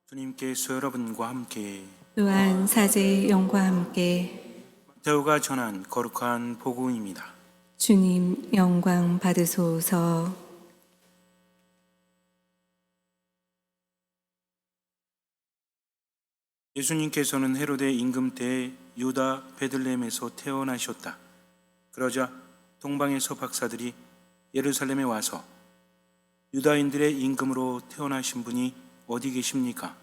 주님께서 여러분과 함께 또한 사제의 영과 함께 마테오가 전한 거룩한 복음입니다. 주님 영광 받으소서. 예수님께서는 헤로데 임금 때에 유다 베들레헴에서 태어나셨다. 그러자 동방에서 박사들이 예루살렘에 와서 유다인들의 임금으로 태어나신 분이 어디 계십니까?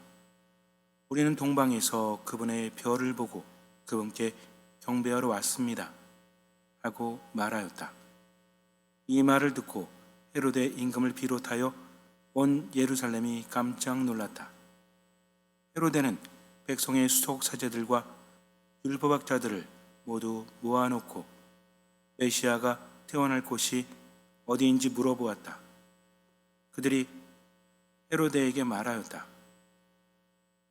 우리는 동방에서 그분의 별을 보고 그분께 경배하러 왔습니다. 하고 말하였다. 이 말을 듣고 헤로데 임금을 비롯하여 온 예루살렘이 깜짝 놀랐다. 헤로데는 백성의 수석 사제들과 율법학자들을 모두 모아놓고 메시아가 태어날 곳이 어디인지 물어보았다. 그들이 헤로데에게 말하였다.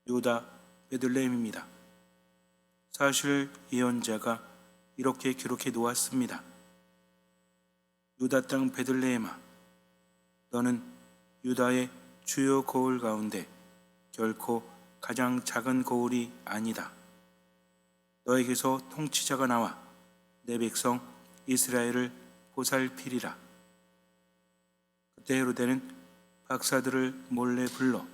유다 베들레헴입니다. 사실 예언자가 이렇게 기록해 놓았습니다. 유다 땅 베들레헴아, 너는 유다의 주요 거울 가운데 결코 가장 작은 거울이 아니다. 너에게서 통치자가 나와 내 백성 이스라엘을 보살피리라. 그때 헤로데는 박사들을 몰래 불러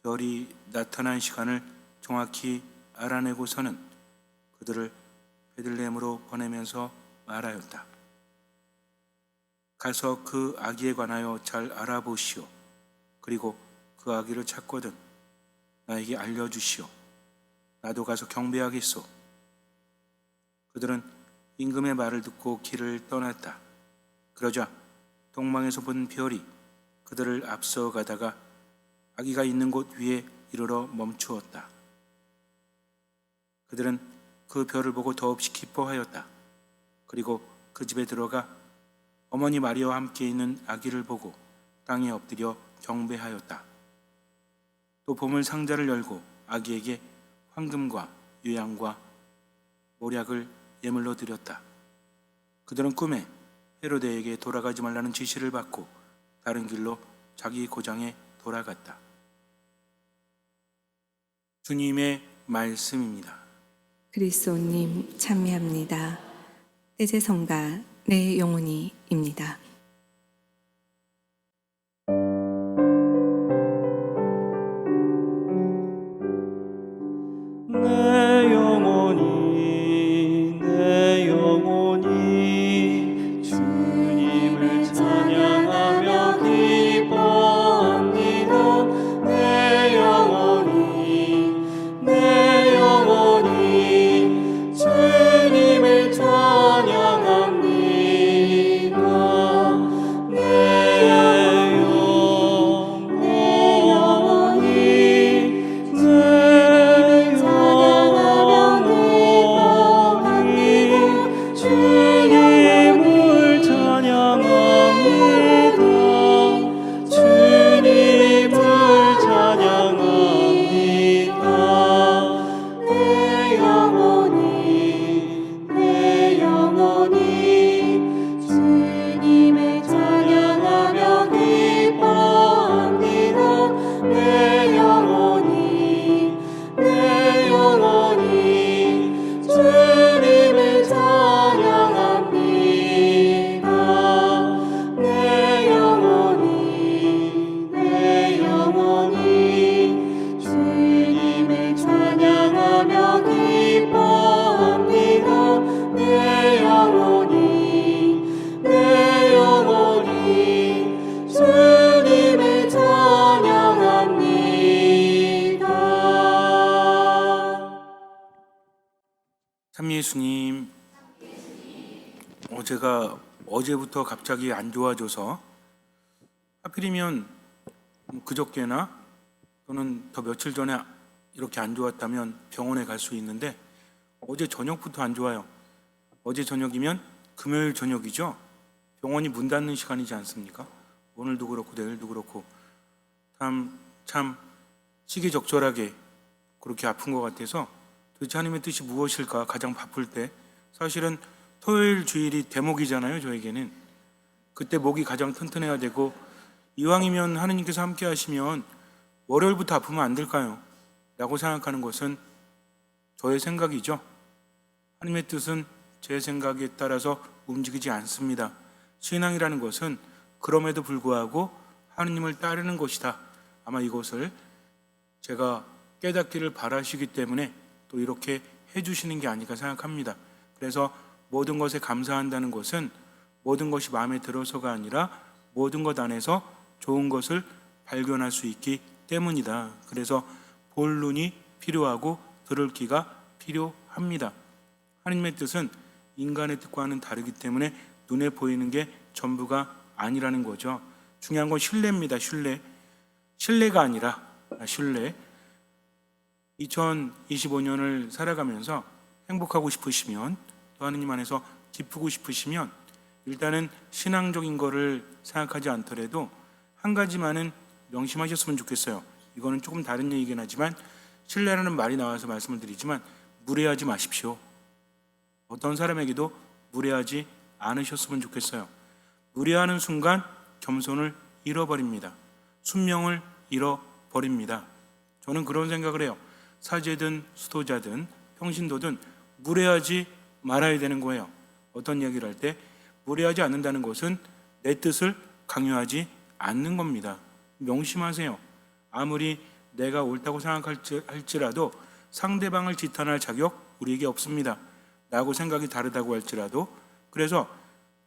별이 나타난 시간을 정확히 알아내고서는 그들을 베들레헴으로 보내면서 말하였다. 가서 그 아기에 관하여 잘 알아보시오. 그리고 그 아기를 찾거든 나에게 알려주시오. 나도 가서 경배하겠소. 그들은 임금의 말을 듣고 길을 떠났다. 그러자 동방에서 본 별이 그들을 앞서 가다가 아기가 있는 곳 위에 이르러 멈추었다. 그들은 그 별을 보고 더없이 기뻐하였다. 그리고 그 집에 들어가 어머니 마리아와 함께 있는 아기를 보고 땅에 엎드려 경배하였다. 또 보물 상자를 열고 아기에게 황금과 유향과 모략을 예물로 드렸다. 그들은 꿈에 헤로데에게 돌아가지 말라는 지시를 받고 다른 길로 자기 고장에 돌아갔다. 주님의 말씀입니다. 그리스도님 찬미합니다. 떼제성가 내 영혼이입니다. 내 영혼이 주님을 찬양하며 기뻐합니다. 내 영혼이 주님을 찬양합니다. 참예수님, 제가 어제부터 갑자기 안 좋아져서 하필이면 그저께나 또는 더 며칠 전에 이렇게 안 좋았다면 병원에 갈 수 있는데 어제 저녁부터 안 좋아요. 어제 저녁이면 금요일 저녁이죠. 병원이 문 닫는 시간이지 않습니까? 오늘도 그렇고 내일도 그렇고 참 시기적절하게 그렇게 아픈 것 같아서 도대체 하나님의 뜻이 무엇일까 가장 바쁠 때 사실은 토요일 주일이 대목이잖아요. 저에게는 그때 목이 가장 튼튼해야 되고 이왕이면 하나님께서 함께 하시면 월요일부터 아프면 안 될까요? 라고 생각하는 것은 저의 생각이죠. 하나님의 뜻은 제 생각에 따라서 움직이지 않습니다. 신앙이라는 것은 그럼에도 불구하고 하느님을 따르는 것이다. 아마 이것을 제가 깨닫기를 바라시기 때문에 또 이렇게 해주시는 게 아닐까 생각합니다. 그래서 모든 것에 감사한다는 것은 모든 것이 마음에 들어서가 아니라 모든 것 안에서 좋은 것을 발견할 수 있기 때문이다. 그래서 볼 눈이 필요하고 들을 귀가 필요합니다. 하나님의 뜻은 인간의 뜻과는 다르기 때문에 눈에 보이는 게 전부가 아니라는 거죠. 중요한 건 신뢰입니다. 신뢰가 아니라 신뢰. 2025년을 살아가면서 행복하고 싶으시면 또 하느님 안에서 기쁘고 싶으시면 일단은 신앙적인 거를 생각하지 않더라도 한 가지만은 명심하셨으면 좋겠어요. 이거는 조금 다른 얘기긴 하지만 신뢰라는 말이 나와서 말씀을 드리지만 무례하지 마십시오. 어떤 사람에게도 무례하지 않으셨으면 좋겠어요. 무례하는 순간 겸손을 잃어버립니다. 순명을 잃어버립니다. 저는 그런 생각을 해요. 사제든 수도자든 평신도든 무례하지 말아야 되는 거예요. 어떤 이야기를 할 때 무례하지 않는다는 것은 내 뜻을 강요하지 않는 겁니다. 명심하세요. 아무리 내가 옳다고 생각할지라도 상대방을 지탄할 자격 우리에게 없습니다. 나하고 생각이 다르다고 할지라도. 그래서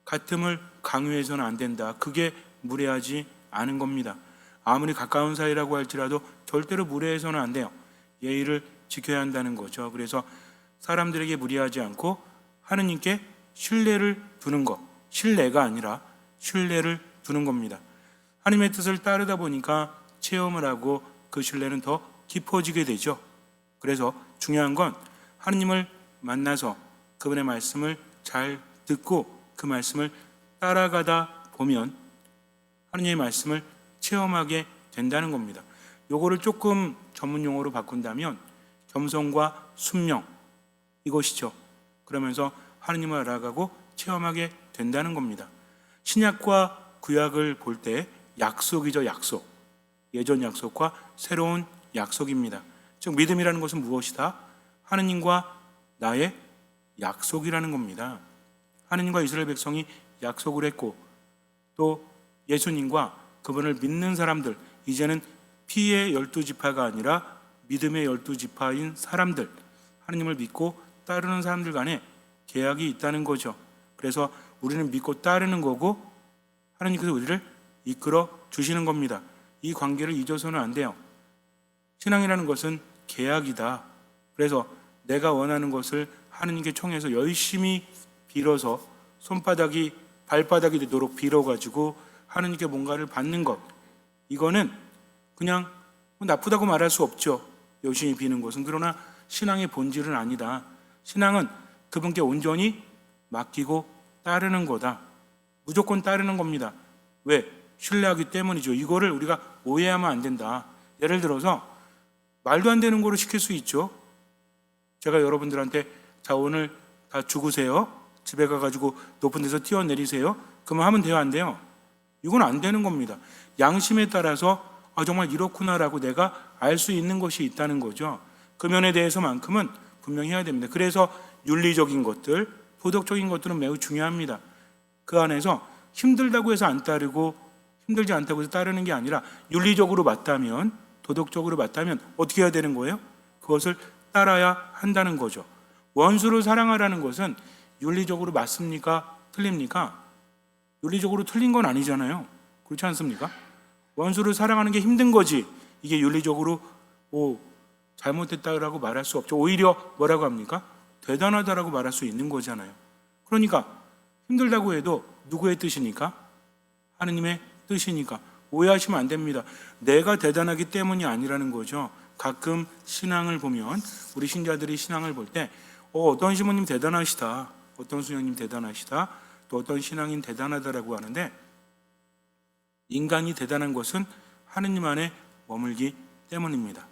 같음을 강요해서는 안 된다. 그게 무례하지 않은 겁니다. 아무리 가까운 사이라고 할지라도 절대로 무례해서는 안 돼요. 예의를 지켜야 한다는 거죠. 그래서 사람들에게 무례하지 않고 하느님께 신뢰를 두는 것, 신뢰가 아니라 신뢰를 두는 겁니다. 하나님의 뜻을 따르다 보니까 체험을 하고 그 신뢰는 더 깊어지게 되죠. 그래서 중요한 건 하느님을 만나서 그분의 말씀을 잘 듣고 그 말씀을 따라가다 보면 하느님의 말씀을 체험하게 된다는 겁니다. 요거를 조금 전문 용어로 바꾼다면 겸손과 순명, 이것이죠. 그러면서 하느님을 알아가고 체험하게 된다는 겁니다. 신약과 구약을 볼 때 약속이죠. 약속. 예전 약속과 새로운 약속입니다. 즉 믿음이라는 것은 무엇이다? 하느님과 나의 약속이라는 겁니다. 하느님과 이스라엘 백성이 약속을 했고 또 예수님과 그분을 믿는 사람들, 이제는 피의 12지파가 아니라 믿음의 12지파인 사람들, 하느님을 믿고 따르는 사람들 간에 계약이 있다는 거죠. 그래서 우리는 믿고 따르는 거고 하느님께서 우리를 이끌어 주시는 겁니다. 이 관계를 잊어서는 안 돼요. 신앙이라는 것은 계약이다. 그래서 내가 원하는 것을 하느님께 청해서 열심히 빌어서 손바닥이 발바닥이 되도록 빌어가지고 하느님께 뭔가를 받는 것, 이거는 그냥 나쁘다고 말할 수 없죠. 열심히 비는 것은. 그러나 신앙의 본질은 아니다. 신앙은 그분께 온전히 맡기고 따르는 거다. 무조건 따르는 겁니다. 왜? 신뢰하기 때문이죠. 이거를 우리가 오해하면 안 된다. 예를 들어서 말도 안 되는 거로 시킬 수 있죠. 제가 여러분들한테 자 오늘 다 죽으세요. 집에 가가지고 높은 데서 뛰어내리세요. 그러면 하면 돼요? 안 돼요? 이건 안 되는 겁니다. 양심에 따라서 정말 이렇구나라고 내가 알 수 있는 것이 있다는 거죠. 그 면에 대해서만큼은 분명히 해야 됩니다. 그래서 윤리적인 것들, 도덕적인 것들은 매우 중요합니다. 그 안에서 힘들다고 해서 안 따르고 힘들지 않다고 해서 따르는 게 아니라 윤리적으로 맞다면, 도덕적으로 맞다면 어떻게 해야 되는 거예요? 그것을 따라야 한다는 거죠. 원수를 사랑하라는 것은 윤리적으로 맞습니까? 틀립니까? 윤리적으로 틀린 건 아니잖아요. 그렇지 않습니까? 원수를 사랑하는 게 힘든 거지 이게 윤리적으로 잘못됐다라고 말할 수 없죠. 오히려 뭐라고 합니까? 대단하다라고 말할 수 있는 거잖아요. 그러니까 힘들다고 해도 누구의 뜻이니까? 하느님의 뜻이니까 오해하시면 안 됩니다. 내가 대단하기 때문이 아니라는 거죠. 가끔 신앙을 보면 우리 신자들이 신앙을 볼 때 어떤 신부님 대단하시다, 어떤 수녀님 대단하시다, 또 어떤 신앙인 대단하다라고 하는데 인간이 대단한 것은 하느님 안에 머물기 때문입니다.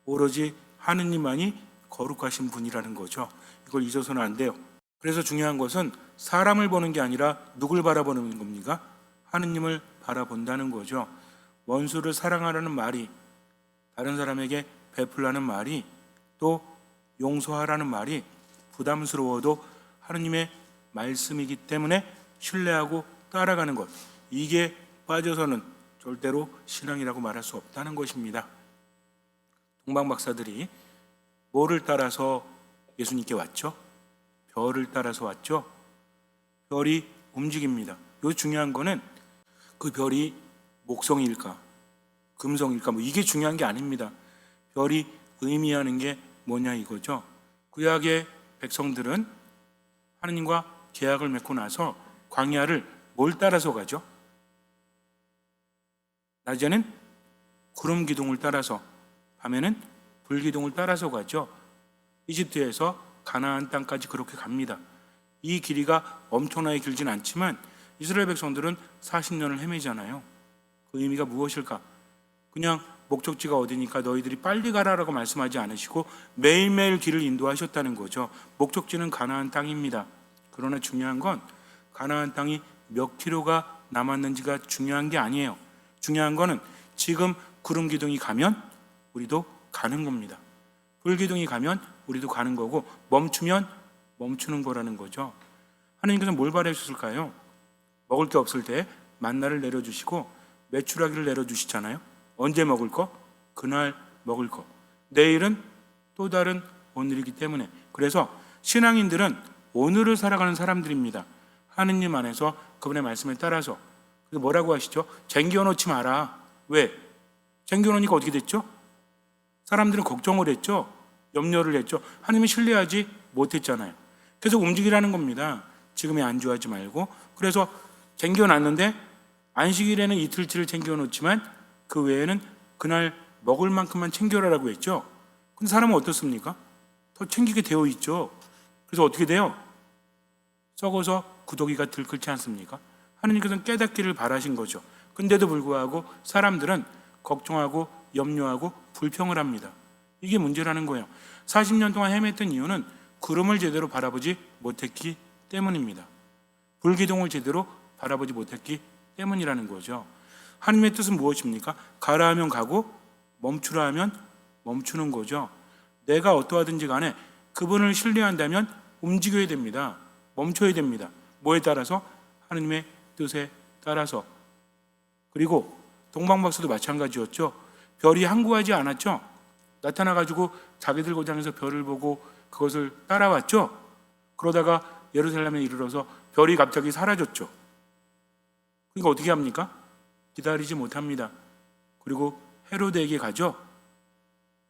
오로지 하느님만이 거룩하신 분이라는 거죠. 이걸 잊어서는 안 돼요. 그래서 중요한 것은 사람을 보는 게 아니라 누굴 바라보는 겁니까? 하느님을 바라본다는 거죠. 원수를 사랑하라는 말이 다른 사람에게 베풀라는 말이, 또 용서하라는 말이 부담스러워도 하느님의 말씀이기 때문에 신뢰하고 따라가는 것, 이게 빠져서는 절대로 신앙이라고 말할 수 없다는 것입니다. 동방 박사들이 뭐를 따라서 예수님께 왔죠? 별을 따라서 왔죠. 별이 움직입니다. 요 중요한 거는 그 별이 목성일까 금성일까, 이게 중요한 게 아닙니다. 별이 의미하는 게 뭐냐 이거죠. 구약의 백성들은 하느님과 계약을 맺고 나서 광야를 뭘 따라서 가죠? 낮에는 구름 기둥을 따라서, 밤에는 불 기둥을 따라서 가죠. 이집트에서 가나안 땅까지 그렇게 갑니다. 이 길이가 엄청나게 길진 않지만 이스라엘 백성들은 40년을 헤매잖아요. 그 의미가 무엇일까? 그냥 목적지가 어디니까 너희들이 빨리 가라라고 말씀하지 않으시고 매일매일 길을 인도하셨다는 거죠. 목적지는 가나안 땅입니다. 그러나 중요한 건 가나안 땅이 몇 킬로가 남았는지가 중요한 게 아니에요. 중요한 거는 지금 구름 기둥이 가면 우리도 가는 겁니다. 불 기둥이 가면 우리도 가는 거고, 멈추면 멈추는 거라는 거죠. 하나님께서 뭘 바라셨을까요? 먹을 게 없을 때 만나를 내려주시고 메추라기를 내려주시잖아요. 언제 먹을 거? 그날 먹을 거. 내일은 또 다른 오늘이기 때문에. 그래서 신앙인들은 오늘을 살아가는 사람들입니다. 하느님 안에서 그분의 말씀에 따라서. 그래서 뭐라고 하시죠? 쟁겨 놓지 마라. 왜? 쟁겨 놓으니까 어떻게 됐죠? 사람들은 걱정을 했죠. 염려를 했죠. 하나님을 신뢰하지 못했잖아요. 계속 움직이라는 겁니다. 지금에 안주하지 말고. 그래서 쟁겨놨는데 안식일에는 이틀치를 챙겨놓지만 그 외에는 그날 먹을 만큼만 챙겨라라고 했죠. 근데 사람은 어떻습니까? 더 챙기게 되어 있죠. 그래서 어떻게 돼요? 썩어서 구더기가 들끓지 않습니까? 하나님께서는 깨닫기를 바라신 거죠. 근데도 불구하고 사람들은 걱정하고 염려하고 불평을 합니다. 이게 문제라는 거예요. 40년 동안 헤맸던 이유는 구름을 제대로 바라보지 못했기 때문입니다. 불기둥을 제대로 바라보지 못했기 때문이라는 거죠. 하나님의 뜻은 무엇입니까? 가라 하면 가고 멈추라 하면 멈추는 거죠. 내가 어떠하든지 간에 그분을 신뢰한다면 움직여야 됩니다. 멈춰야 됩니다. 뭐에 따라서? 하나님의 뜻에 따라서. 그리고 동방박사도 마찬가지였죠. 별이 항구하지 않았죠. 나타나가지고 자기들 고장에서 별을 보고 그것을 따라왔죠. 그러다가 예루살렘에 이르러서 별이 갑자기 사라졌죠. 그러니까 어떻게 합니까? 기다리지 못합니다. 그리고 헤로데에게 가죠.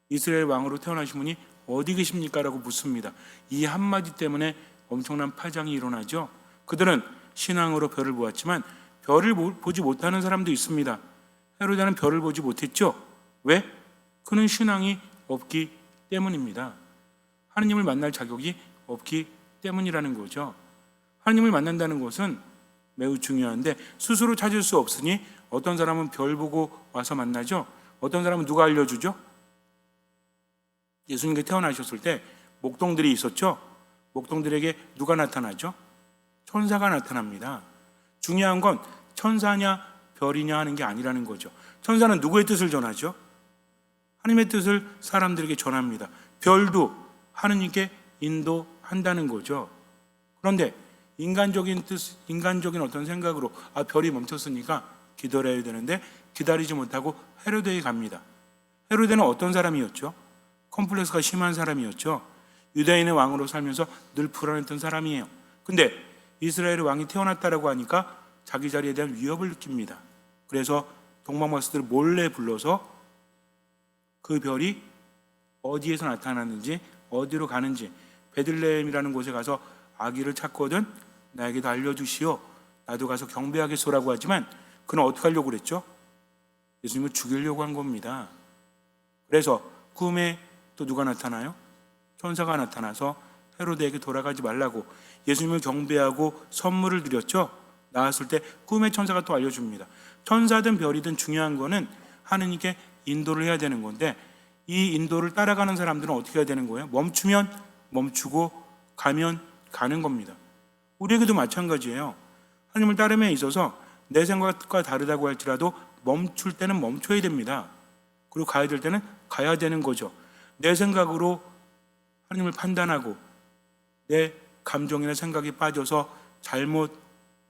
이스라엘 왕으로 태어나신 분이 어디 계십니까? 라고 묻습니다. 이 한마디 때문에 엄청난 파장이 일어나죠. 그들은 신앙으로 별을 보았지만 별을 보지 못하는 사람도 있습니다. 헤로데는 별을 보지 못했죠. 왜? 그는 신앙이 없기 때문입니다. 하느님을 만날 자격이 없기 때문이라는 거죠. 하느님을 만난다는 것은 매우 중요한데 스스로 찾을 수 없으니 어떤 사람은 별 보고 와서 만나죠. 어떤 사람은 누가 알려주죠? 예수님께 태어나셨을 때 목동들이 있었죠. 목동들에게 누가 나타나죠? 천사가 나타납니다. 중요한 건 천사냐 별이냐 하는 게 아니라는 거죠. 천사는 누구의 뜻을 전하죠? 하나님의 뜻을 사람들에게 전합니다. 별도 하느님께 인도한다는 거죠. 그런데 인간적인 뜻, 인간적인 어떤 생각으로 별이 멈췄으니까 기다려야 되는데 기다리지 못하고 헤로데에 갑니다. 헤로데는 어떤 사람이었죠? 컴플렉스가 심한 사람이었죠. 유다인의 왕으로 살면서 늘 불안했던 사람이에요. 근데 이스라엘의 왕이 태어났다라고 하니까 자기 자리에 대한 위협을 느낍니다. 그래서 동방박사들을 몰래 불러서 그 별이 어디에서 나타났는지 어디로 가는지 베들레헴이라는 곳에 가서 아기를 찾거든 나에게도 알려주시오. 나도 가서 경배하겠소라고 하지만 그는 어떻게 하려고 그랬죠? 예수님을 죽이려고 한 겁니다. 그래서 꿈에 또 누가 나타나요? 천사가 나타나서 헤로데에게 돌아가지 말라고 예수님을 경배하고 선물을 드렸죠. 나왔을 때 꿈의 천사가 또 알려줍니다. 천사든 별이든 중요한 거는 하느님께 인도를 해야 되는 건데 이 인도를 따라가는 사람들은 어떻게 해야 되는 거예요? 멈추면 멈추고 가면 가는 겁니다. 우리에게도 마찬가지예요. 하나님을 따름에 있어서 내 생각과 다르다고 할지라도 멈출 때는 멈춰야 됩니다. 그리고 가야 될 때는 가야 되는 거죠. 내 생각으로 하나님을 판단하고 내 감정이나 생각에 빠져서 잘못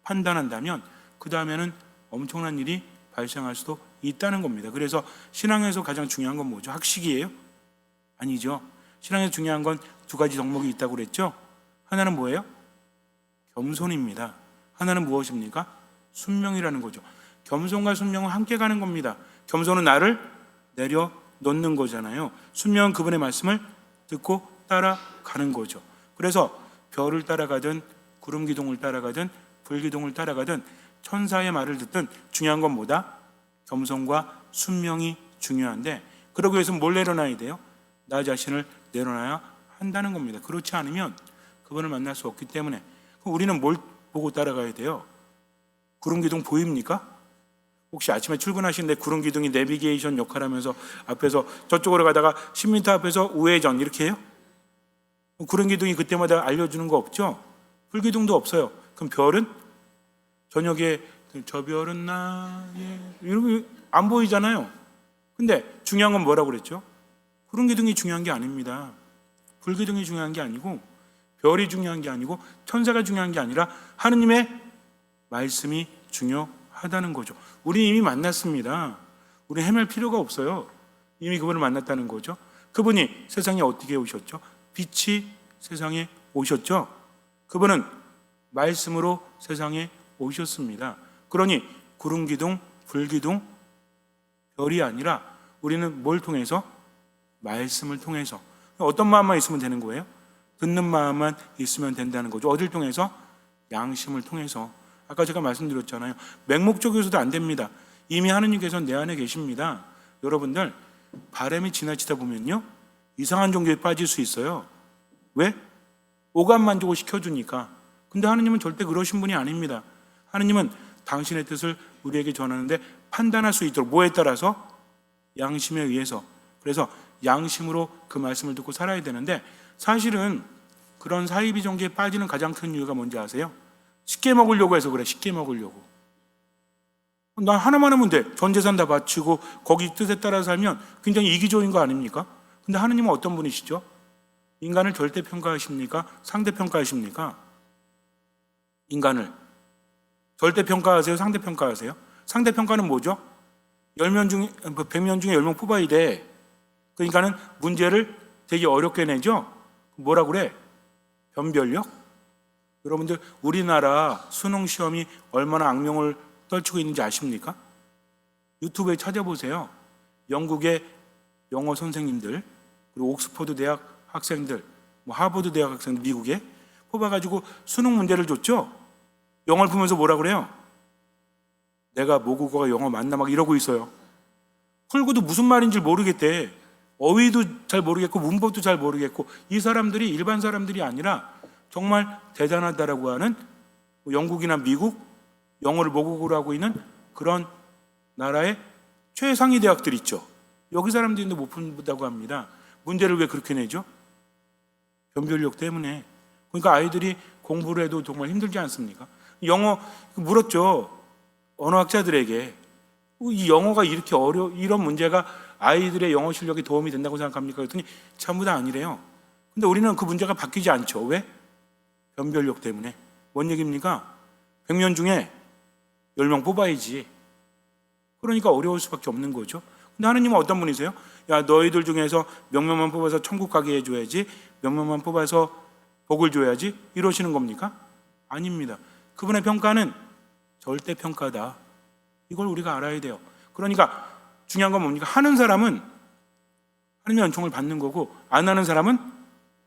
판단한다면 그 다음에는 엄청난 일이 발생할 수도 있다는 겁니다. 그래서 신앙에서 가장 중요한 건 뭐죠? 학식이에요? 아니죠. 신앙에서 중요한 건 두 가지 덕목이 있다고 그랬죠. 하나는 뭐예요? 겸손입니다. 하나는 무엇입니까? 순명이라는 거죠. 겸손과 순명은 함께 가는 겁니다. 겸손은 나를 내려놓는 거잖아요. 순명은 그분의 말씀을 듣고 따라가는 거죠. 그래서 별을 따라가든 구름 기둥을 따라가든 불 기둥을 따라가든 천사의 말을 듣든 중요한 건 뭐다? 겸손과 순명이 중요한데, 그러기 위해서는 뭘 내려놔야 돼요? 나 자신을 내려놔야 한다는 겁니다. 그렇지 않으면 그분을 만날 수 없기 때문에. 그럼 우리는 뭘 보고 따라가야 돼요? 구름 기둥 보입니까? 혹시 아침에 출근하시는데 구름 기둥이 내비게이션 역할하면서 앞에서 저쪽으로 가다가 10m 앞에서 우회전 이렇게 해요? 구름 기둥이 그때마다 알려주는 거 없죠? 불 기둥도 없어요. 그럼 별은? 저녁에 저 별은 나의 이러면 안 보이잖아요. 근데 중요한 건 뭐라고 그랬죠? 구름 기둥이 중요한 게 아닙니다. 불 기둥이 중요한 게 아니고 별이 중요한 게 아니고 천사가 중요한 게 아니라 하느님의 말씀이 중요하다는 거죠. 우리 이미 만났습니다. 우리 헤맬 필요가 없어요. 이미 그분을 만났다는 거죠. 그분이 세상에 어떻게 오셨죠? 빛이 세상에 오셨죠. 그분은 말씀으로 세상에 오셨습니다. 그러니 구름 기둥, 불 기둥, 별이 아니라 우리는 뭘 통해서? 말씀을 통해서. 어떤 마음만 있으면 되는 거예요? 듣는 마음만 있으면 된다는 거죠. 어딜 통해서? 양심을 통해서. 아까 제가 말씀드렸잖아요. 맹목적이어서도 안 됩니다. 이미 하느님께서는 내 안에 계십니다. 여러분들 바람이 지나치다 보면요 이상한 종교에 빠질 수 있어요. 왜? 오감 만족을 시켜주니까. 근데 하느님은 절대 그러신 분이 아닙니다. 하느님은 당신의 뜻을 우리에게 전하는데 판단할 수 있도록 뭐에 따라서? 양심에 의해서. 그래서 양심으로 그 말씀을 듣고 살아야 되는데, 사실은 그런 사이비 종교에 빠지는 가장 큰 이유가 뭔지 아세요? 쉽게 먹으려고 해서 그래. 쉽게 먹으려고. 나 하나만 하면 돼. 전 재산 다 바치고 거기 뜻에 따라 살면 굉장히 이기적인 거 아닙니까? 근데 하느님은 어떤 분이시죠? 인간을 절대평가하십니까? 상대평가하십니까? 인간을 절대평가하세요? 상대평가하세요? 상대평가는 뭐죠? 10명 중에 100명 중에 10명 뽑아야 돼. 그러니까는 문제를 되게 어렵게 내죠. 뭐라고 그래? 변별력? 여러분들 우리나라 수능 시험이 얼마나 악명을 떨치고 있는지 아십니까? 유튜브에 찾아보세요. 영국의 영어 선생님들, 그리고 옥스퍼드 대학 학생들, 하버드 대학 학생들, 미국에 뽑아가지고 수능 문제를 줬죠. 영어를 보면서 뭐라 그래요? 내가 모국어가 영어 맞나 막 이러고 있어요. 풀고도 무슨 말인지 모르겠대. 어휘도 잘 모르겠고 문법도 잘 모르겠고, 이 사람들이 일반 사람들이 아니라 정말 대단하다라고 하는 영국이나 미국, 영어를 모국어로 하고 있는 그런 나라의 최상위 대학들 있죠. 여기 사람들인데 못 푼다고 합니다. 문제를 왜 그렇게 내죠? 변별력 때문에. 그러니까 아이들이 공부를 해도 정말 힘들지 않습니까? 영어 물었죠. 언어학자들에게. 이 영어가 이렇게 이런 문제가 아이들의 영어 실력에 도움이 된다고 생각합니까? 그랬더니 전부 다 아니래요. 근데 우리는 그 문제가 바뀌지 않죠. 왜? 변별력 때문에. 뭔 얘기입니까? 100명 중에 10명 뽑아야지. 그러니까 어려울 수밖에 없는 거죠. 근데 하느님은 어떤 분이세요? 야, 너희들 중에서 몇 명만 뽑아서 천국 가게 해줘야지, 몇 명만 뽑아서 복을 줘야지, 이러시는 겁니까? 아닙니다. 그분의 평가는 절대평가다. 이걸 우리가 알아야 돼요. 그러니까 중요한 건 뭡니까? 하는 사람은 하느님의 은총을 받는 거고, 안 하는 사람은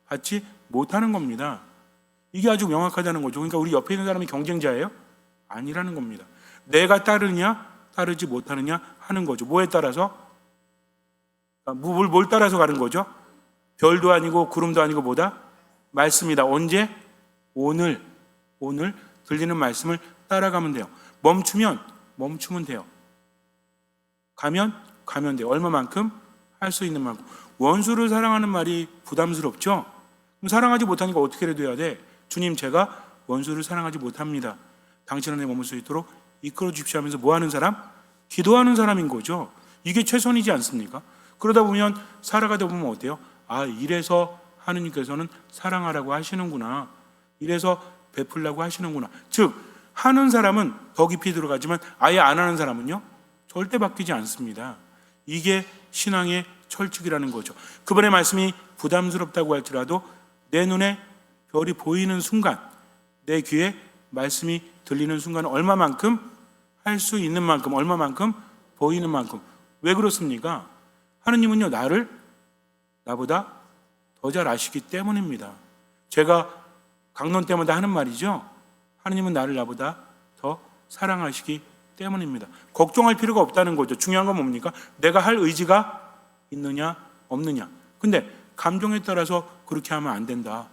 받지 못하는 겁니다. 이게 아주 명확하다는 거죠. 그러니까 우리 옆에 있는 사람이 경쟁자예요? 아니라는 겁니다. 내가 따르냐 따르지 못하느냐 하는 거죠. 뭐에 따라서? 뭘 따라서 가는 거죠? 별도 아니고 구름도 아니고 뭐다? 말씀이다. 언제? 오늘 들리는 말씀을 따라가면 돼요. 멈추면 돼요. 가면 돼요. 얼마만큼? 할 수 있는 만큼. 원수를 사랑하는 말이 부담스럽죠? 그럼 사랑하지 못하니까 어떻게 해야 돼? 주님, 제가 원수를 사랑하지 못합니다. 당신 안에 머물 수 있도록 이끌어 주십시오 하면서 뭐 하는 사람? 기도하는 사람인 거죠. 이게 최선이지 않습니까? 그러다 보면 살아가다 보면 어때요? 아, 이래서 하느님께서는 사랑하라고 하시는구나. 이래서 베풀라고 하시는구나. 즉 하는 사람은 더 깊이 들어가지만 아예 안 하는 사람은요 절대 바뀌지 않습니다. 이게 신앙의 철칙이라는 거죠. 그분의 말씀이 부담스럽다고 할지라도 내 눈에 별이 보이는 순간, 내 귀에 말씀이 들리는 순간 얼마만큼 할 수 있는 만큼, 얼마만큼 보이는 만큼. 왜 그렇습니까? 하느님은요 나를 나보다 더 잘 아시기 때문입니다. 제가 강론 때마다 하는 말이죠. 하느님은 나를 나보다 더 사랑하시기 때문입니다. 걱정할 필요가 없다는 거죠. 중요한 건 뭡니까? 내가 할 의지가 있느냐 없느냐. 근데 감정에 따라서 그렇게 하면 안 된다.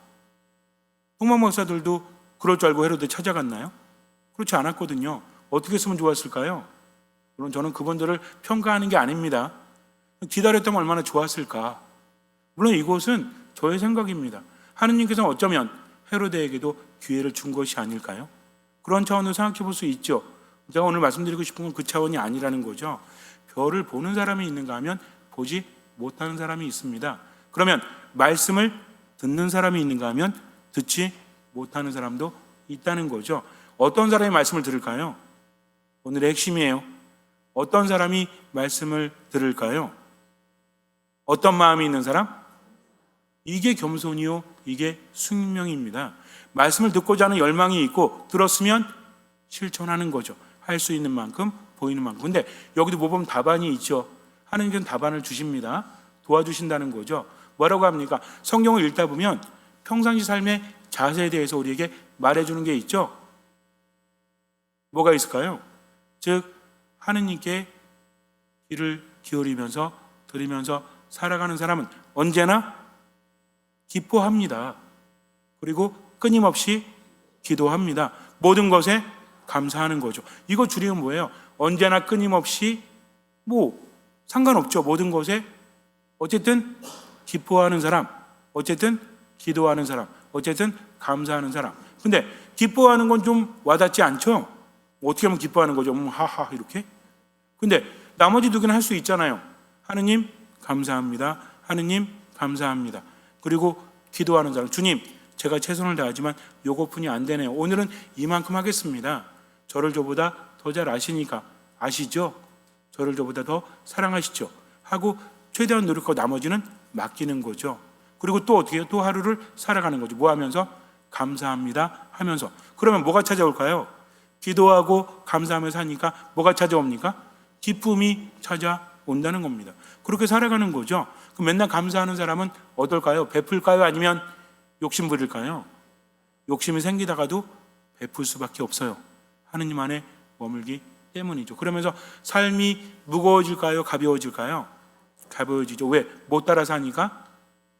홍만 목사들도 그럴 줄 알고 헤로데 찾아갔나요? 그렇지 않았거든요. 어떻게 했으면 좋았을까요? 물론 저는 그분들을 평가하는 게 아닙니다. 기다렸다면 얼마나 좋았을까. 물론 이것은 저의 생각입니다. 하느님께서는 어쩌면 헤로데에게도 기회를 준 것이 아닐까요? 그런 차원으로 생각해 볼 수 있죠. 제가 오늘 말씀드리고 싶은 건 그 차원이 아니라는 거죠. 별을 보는 사람이 있는가 하면 보지 못하는 사람이 있습니다. 그러면 말씀을 듣는 사람이 있는가 하면 듣지 못하는 사람도 있다는 거죠. 어떤 사람이 말씀을 들을까요? 오늘의 핵심이에요. 어떤 사람이 말씀을 들을까요? 어떤 마음이 있는 사람? 이게 겸손이요, 이게 숙명입니다. 말씀을 듣고자 하는 열망이 있고 들었으면 실천하는 거죠. 할 수 있는 만큼, 보이는 만큼. 근데 여기도 뭐 보면 답안이 있죠. 하느님께서는 답안을 주십니다. 도와주신다는 거죠. 뭐라고 합니까? 성경을 읽다 보면 평상시 삶의 자세에 대해서 우리에게 말해주는 게 있죠. 뭐가 있을까요? 즉 하느님께 귀를 기울이면서 들으면서 살아가는 사람은 언제나 기뻐합니다. 그리고 끊임없이 기도합니다. 모든 것에 감사하는 거죠. 이거 줄이면 뭐예요? 언제나 끊임없이 상관없죠. 모든 것에 어쨌든 기뻐하는 사람, 어쨌든 기도하는 사람, 어쨌든 감사하는 사람. 근데 기뻐하는 건 좀 와닿지 않죠? 어떻게 하면 기뻐하는 거죠? 하하 이렇게. 근데 나머지 두 개는 할 수 있잖아요. 하느님 감사합니다. 하느님 감사합니다. 그리고 기도하는 사람, 주님 제가 최선을 다하지만 요거뿐이 안 되네요. 오늘은 이만큼 하겠습니다. 저를 저보다 더 잘 아시니까. 아시죠? 저를 저보다 더 사랑하시죠? 하고 최대한 노력하고 나머지는 맡기는 거죠. 그리고 또 어떻게 해요? 또 하루를 살아가는 거죠. 뭐 하면서? 감사합니다 하면서. 그러면 뭐가 찾아올까요? 기도하고 감사하며 사니까 뭐가 찾아옵니까? 기쁨이 찾아온다는 겁니다. 그렇게 살아가는 거죠. 그럼 맨날 감사하는 사람은 어떨까요? 베풀까요? 아니면 욕심 부릴까요? 욕심이 생기다가도 베풀 수밖에 없어요. 하느님 안에 머물기 때문이죠. 그러면서 삶이 무거워질까요? 가벼워질까요? 가벼워지죠. 왜? 못 따라 사니까?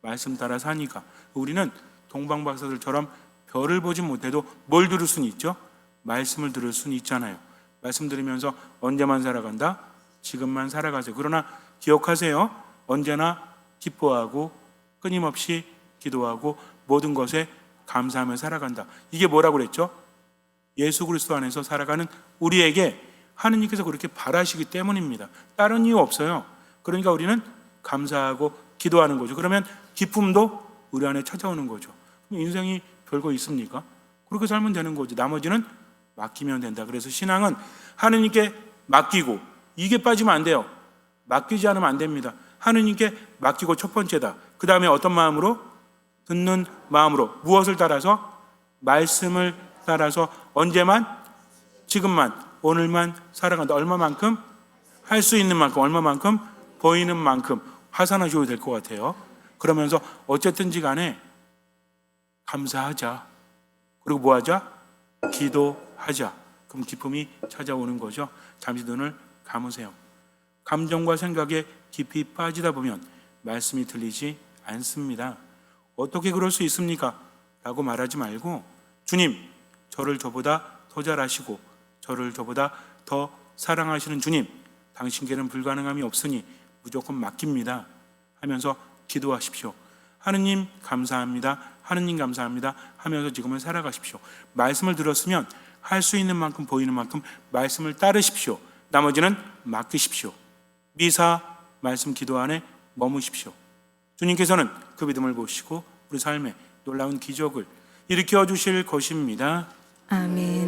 말씀 따라 사니까. 우리는 동방박사들처럼 별을 보진 못해도 뭘 들을 수는 있죠? 말씀을 들을 수는 있잖아요. 말씀 들으면서 언제만 살아간다? 지금만 살아가세요. 그러나 기억하세요. 언제나 기뻐하고 끊임없이 기도하고 모든 것에 감사하며 살아간다. 이게 뭐라고 그랬죠? 예수 그리스도 안에서 살아가는 우리에게 하느님께서 그렇게 바라시기 때문입니다. 다른 이유 없어요. 그러니까 우리는 감사하고 기도하는 거죠. 그러면 기쁨도 우리 안에 찾아오는 거죠. 그럼 인생이 별거 있습니까? 그렇게 살면 되는 거죠. 나머지는 맡기면 된다. 그래서 신앙은 하느님께 맡기고, 이게 빠지면 안 돼요. 맡기지 않으면 안 됩니다. 하느님께 맡기고 첫 번째다. 그 다음에 어떤 마음으로? 듣는 마음으로. 무엇을 따라서? 말씀을 따라서 언제만? 지금만, 오늘만 살아간다. 얼마만큼? 할 수 있는 만큼, 얼마만큼? 보이는 만큼 하산하셔도 될 것 같아요. 그러면서 어쨌든지 간에 감사하자. 그리고 뭐 하자? 기도하자. 그럼 기쁨이 찾아오는 거죠. 잠시 눈을 감으세요. 감정과 생각에 깊이 빠지다 보면 말씀이 들리지 않습니다. 어떻게 그럴 수 있습니까? 라고 말하지 말고, 주님, 저를 저보다 더 잘 아시고 저를 저보다 더 사랑하시는 주님, 당신께는 불가능함이 없으니 무조건 맡깁니다 하면서 기도하십시오. 하느님 감사합니다. 하느님 감사합니다 하면서 지금은 살아가십시오. 말씀을 들었으면 할 수 있는 만큼, 보이는 만큼 말씀을 따르십시오. 나머지는 맡기십시오. 미사 말씀 기도 안에 머무십시오. 주님께서는 그 믿음을 보시고 우리 삶에 놀라운 기적을 일으켜 주실 것입니다. 아멘.